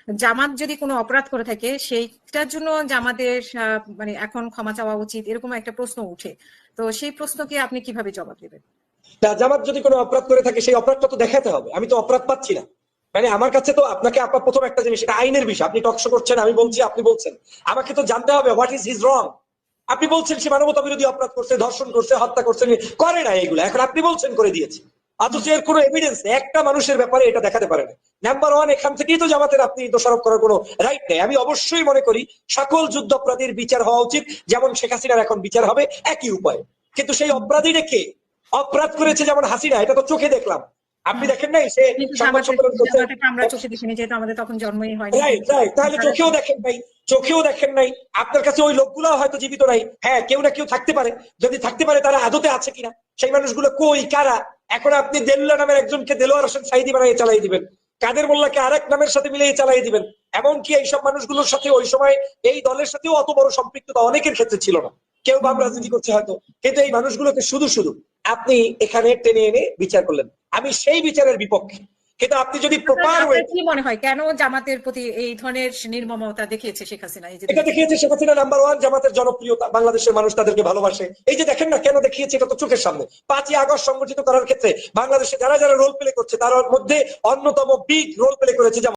জামাত যদি কোনো অপরাধ করে থাকে সেইটার জন্য জামাতের মানে এখন ক্ষমা চাওয়া উচিত, এরকম একটা প্রশ্ন উঠে। তো সেই প্রশ্নকে আপনি কিভাবে জবাব দেবেন? জামাত যদি কোনো অপরাধ করে থাকে সেই অপরাধটা তো দেখাতে হবে। আমি তো অপরাধ পাচ্ছি না, মানে আমার কাছে তো আপনাকে আপনার প্রথম একটা জিনিস, এটা আইনের বিষয়। আপনি টকশো করছেন, আমি বলছি, আপনি বলছেন, আমাকে তো জানতে হবে হোয়াট ইজ হিজ রং। আপনি বলছেন সে মানবতা বিরোধী অপরাধ করছে, ধর্ষণ করছে, হত্যা করছে, করে না এগুলো, এখন আপনি বলছেন করে দিয়েছে, অথচ এর কোনো এভিডেন্স নেই, একটা মানুষের ব্যাপারে এটা দেখাতে পারে না। নাম্বার ওয়ান, এখান থেকেই তো জামাতের আপনি দোষারোপ করার কোনো রাইট নেই। আমি অবশ্যই মনে করি সকল যুদ্ধ অপরাধীর বিচার হওয়া উচিত, যেমন শেখ হাসিনার এখন বিচার হবে একই উপায়। কিন্তু সেই অপরাধীরা কে? অপরাধ করেছে যেমন হাসিনা, এটা তো চোখে দেখলাম। আপনি দেখেন নাই সে কিন্তু সংবাদ সম্মেলন করছে? জামাতে আমরা চোখে দেখিনি, যেহেতু আমাদের তখন জন্মই হয়নি। রাইট, রাইট, তাহলে চোখেও দেখেন নাই, চোখেও দেখেন নাই। আপনার কাছে ওই লোকগুলো হয়তো জীবিত নাই, হ্যাঁ কেউ না কেউ থাকতে পারে, যদি থাকতে পারে তারা আদতে আছে কিনা, সেই মানুষগুলো কই, কারা? এখন আপনি দেলোয়ার নামের একজনকে দেলোয়ার হোসেন সাইদি বানিয়ে চালাই দিবেন, কাদের মোল্লাকে আরেক নামের সাথে মিলিয়ে চালাই দিবেন। এমনকি এইসব মানুষগুলোর সাথে ওই সময় এই দলের সাথেও অত বড় সম্পৃক্ততা অনেকের ক্ষেত্রে ছিল না, কেউ বাম রাজনীতি করছে হয়তো, কিন্তু এই মানুষগুলোকে শুধু শুধু আপনি এখানে টেনে এনে বিচার করলেন। আমি সেই বিচারের বিপক্ষে, কিন্তু আপনি যদি প্রপার ওয়ে। কি মনে হয় কেন জামাতের প্রতি এই ধরনের নির্মমতা দেখিয়েছে শেখ হাসিনা? এই যে এটা দেখিয়েছে শেখ হাসিনা, নাম্বার ওয়ান, জামাতের জনপ্রিয়তা, বাংলাদেশের মানুষ তাদেরকে ভালোবাসে। এই যে দেখেন না কেন দেখিয়েছে, এটা তো চোখের সামনে। 5ই আগস্ট সংগঠিত করার ক্ষেত্রে বাংলাদেশে যারা যারা রোল প্লে করছে তার মধ্যে অন্যতম বিগ রোল প্লে করেছে জামাত।